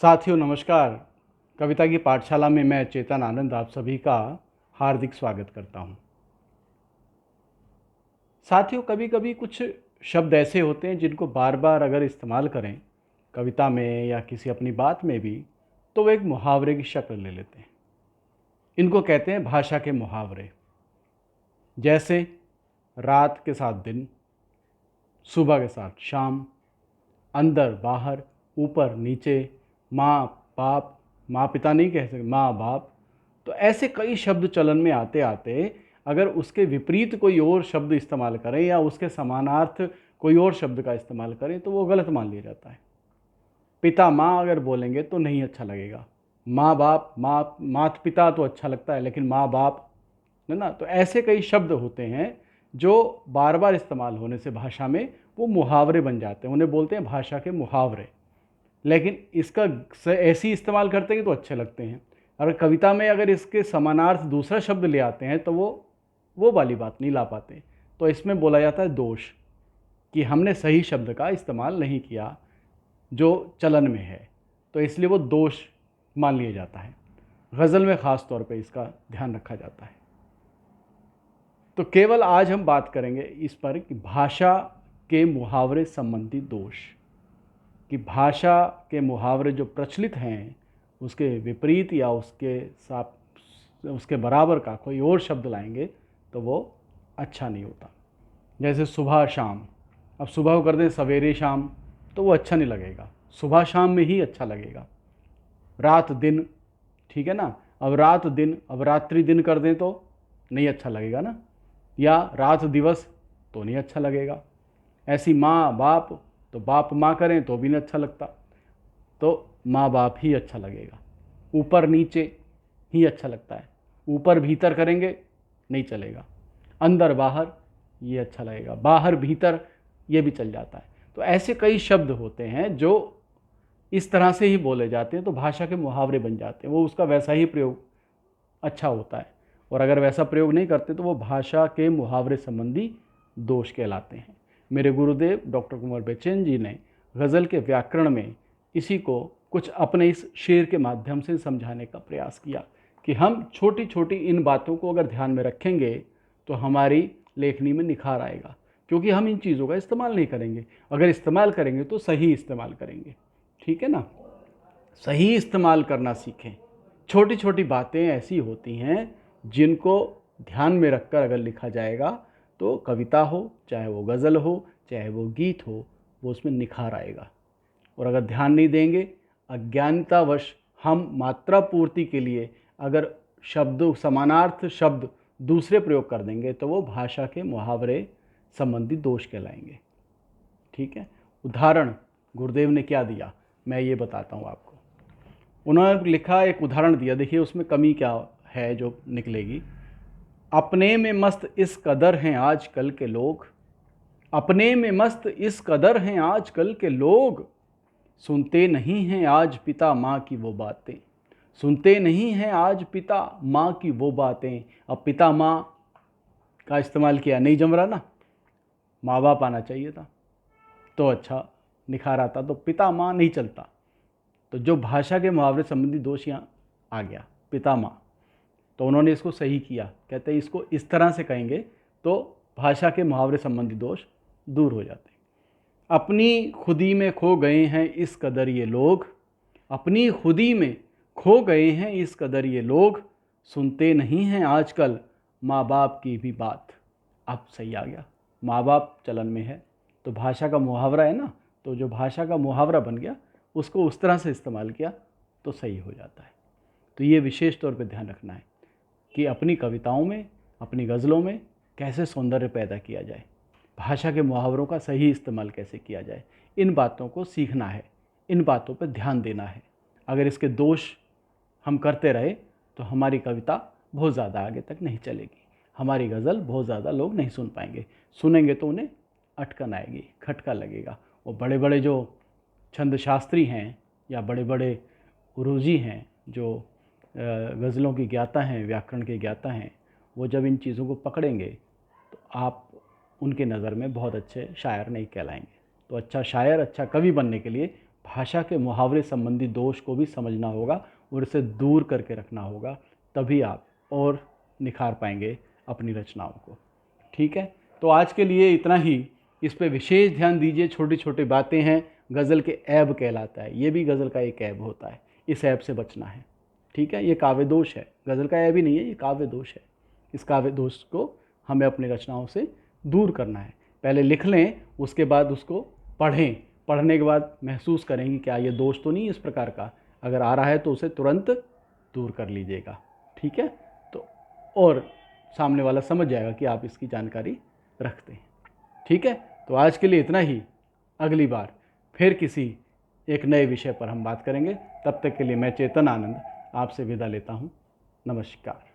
साथियों नमस्कार। कविता की पाठशाला में मैं चेतन आनंद आप सभी का हार्दिक स्वागत करता हूं। साथियों कभी कभी कुछ शब्द ऐसे होते हैं जिनको बार बार अगर इस्तेमाल करें कविता में या किसी अपनी बात में भी तो वो एक मुहावरे की शक्ल ले लेते हैं। इनको कहते हैं भाषा के मुहावरे। जैसे रात के साथ दिन, सुबह के साथ शाम, अंदर बाहर, ऊपर नीचे, माँ बाप, माँ पिता नहीं कह सकते, माँ बाप। तो ऐसे कई शब्द चलन में आते आते अगर उसके विपरीत कोई और शब्द इस्तेमाल करें या उसके समानार्थ कोई और शब्द का इस्तेमाल करें तो वो गलत मान लिया जाता है। पिता माँ अगर बोलेंगे तो नहीं अच्छा लगेगा। माँ बाप, मात पिता तो अच्छा लगता है, लेकिन माँ बाप है ना। तो ऐसे कई शब्द होते हैं जो बार बार इस्तेमाल होने से भाषा में वो मुहावरे बन जाते हैं, उन्हें बोलते हैं भाषा के मुहावरे। लेकिन इसका ऐसे ही इस्तेमाल करते हैं तो अच्छे लगते हैं। अगर कविता में अगर इसके समानार्थ दूसरा शब्द ले आते हैं तो वो वाली बात नहीं ला पाते। तो इसमें बोला जाता है दोष, कि हमने सही शब्द का इस्तेमाल नहीं किया जो चलन में है, तो इसलिए वो दोष मान लिया जाता है। गज़ल में ख़ास तौर पे इसका ध्यान रखा जाता है। तो केवल आज हम बात करेंगे इस पर कि भाषा के मुहावरे संबंधी दोष, कि भाषा के मुहावरे जो प्रचलित हैं उसके विपरीत या उसके बराबर का कोई और शब्द लाएंगे तो वो अच्छा नहीं होता। जैसे सुबह शाम, अब सुबह को कर दें सवेरे शाम तो वो अच्छा नहीं लगेगा, सुबह शाम में ही अच्छा लगेगा। रात दिन, ठीक है ना। अब रात दिन, अब रात्रि दिन कर दें तो नहीं अच्छा लगेगा ना, या रात दिवस तो नहीं अच्छा लगेगा। ऐसी माँ बाप, तो बाप माँ करें तो भी नहीं अच्छा लगता, तो माँ बाप ही अच्छा लगेगा। ऊपर नीचे ही अच्छा लगता है, ऊपर भीतर करेंगे नहीं चलेगा। अंदर बाहर ये अच्छा लगेगा, बाहर भीतर ये भी चल जाता है। तो ऐसे कई शब्द होते हैं जो इस तरह से ही बोले जाते हैं तो भाषा के मुहावरे बन जाते हैं, वो उसका वैसा ही प्रयोग अच्छा होता है। और अगर वैसा प्रयोग नहीं करते तो वो भाषा के मुहावरे संबंधी दोष कहलाते हैं। मेरे गुरुदेव डॉक्टर कुंवर बेचैन जी ने गज़ल के व्याकरण में इसी को कुछ अपने इस शेर के माध्यम से समझाने का प्रयास किया कि हम छोटी छोटी इन बातों को अगर ध्यान में रखेंगे तो हमारी लेखनी में निखार आएगा, क्योंकि हम इन चीज़ों का इस्तेमाल नहीं करेंगे। अगर इस्तेमाल करेंगे तो सही इस्तेमाल करेंगे, ठीक है ना। सही इस्तेमाल करना सीखें। छोटी छोटी बातें ऐसी होती हैं जिनको ध्यान में रखकर अगर लिखा जाएगा तो कविता हो, चाहे वो गज़ल हो, चाहे वो गीत हो, वो उसमें निखार आएगा। और अगर ध्यान नहीं देंगे, अज्ञानतावश हम मात्रा पूर्ति के लिए अगर शब्दों समानार्थ शब्द दूसरे प्रयोग कर देंगे तो वो भाषा के मुहावरे संबंधी दोष कहलाएंगे, ठीक है। उदाहरण गुरुदेव ने क्या दिया मैं ये बताता हूँ आपको। उन्होंने लिखा, एक उदाहरण दिया, देखिए उसमें कमी क्या है जो निकलेगी। अपने में मस्त इस कदर हैं आजकल के लोग, अपने में मस्त इस कदर हैं आजकल के लोग, सुनते नहीं हैं आज पिता माँ की वो बातें, सुनते नहीं हैं आज पिता माँ की वो बातें। अब पिता माँ का इस्तेमाल किया, नहीं जम रहा ना, माँ बाप आना चाहिए था तो अच्छा निखार आता, तो पिता माँ नहीं चलता। तो जो भाषा के मुहावरे संबंधी दोष यहाँ आ गया, पिता माँ, तो उन्होंने इसको सही किया। कहते हैं इसको इस तरह से कहेंगे तो भाषा के मुहावरे संबंधी दोष दूर हो जाते हैं। अपनी खुदी में खो गए हैं इस कदर ये लोग, अपनी खुदी में खो गए हैं इस कदर ये लोग, सुनते नहीं हैं आजकल माँ बाप की भी बात। अब सही आ गया, माँ बाप चलन में है तो भाषा का मुहावरा है ना, तो जो भाषा का मुहावरा बन गया उसको उस तरह से इस्तेमाल किया तो सही हो जाता है। तो ये विशेष तौर पे ध्यान रखना है कि अपनी कविताओं में, अपनी गज़लों में कैसे सौंदर्य पैदा किया जाए, भाषा के मुहावरों का सही इस्तेमाल कैसे किया जाए, इन बातों को सीखना है, इन बातों पर ध्यान देना है। अगर इसके दोष हम करते रहे तो हमारी कविता बहुत ज़्यादा आगे तक नहीं चलेगी, हमारी गज़ल बहुत ज़्यादा लोग नहीं सुन पाएंगे, सुनेंगे तो उन्हें अटकन आएगी, खटका लगेगा। और बड़े बड़े जो छंद शास्त्री हैं या बड़े बड़े गुरुजी हैं जो गज़लों की ज्ञाता हैं, व्याकरण के ज्ञाता हैं, वो जब इन चीज़ों को पकड़ेंगे तो आप उनके नज़र में बहुत अच्छे शायर नहीं कहलाएंगे। तो अच्छा शायर, अच्छा कवि बनने के लिए भाषा के मुहावरे संबंधी दोष को भी समझना होगा और इसे दूर करके रखना होगा, तभी आप और निखार पाएंगे अपनी रचनाओं को। ठीक है, तो आज के लिए इतना ही। इस पे विशेष ध्यान दीजिए, छोटी छोटी बातें हैं, गज़ल के ऐब कहलाता है, ये भी गज़ल का एक ऐब होता है, इस ऐब से बचना है। ठीक है, ये काव्य दोष है, गज़ल का ऐब ही नहीं है, ये काव्य दोष है। इस काव्य दोष को हमें अपनी रचनाओं से दूर करना है। पहले लिख लें, उसके बाद उसको पढ़ें, पढ़ने के बाद महसूस करें कि क्या ये दोष तो नहीं इस प्रकार का, अगर आ रहा है तो उसे तुरंत दूर कर लीजिएगा। ठीक है, तो और सामने वाला समझ जाएगा कि आप इसकी जानकारी रखते हैं। ठीक है, तो आज के लिए इतना ही। अगली बार फिर किसी एक नए विषय पर हम बात करेंगे। तब तक के लिए मैं चेतन आनंद आपसे विदा लेता हूँ। नमस्कार।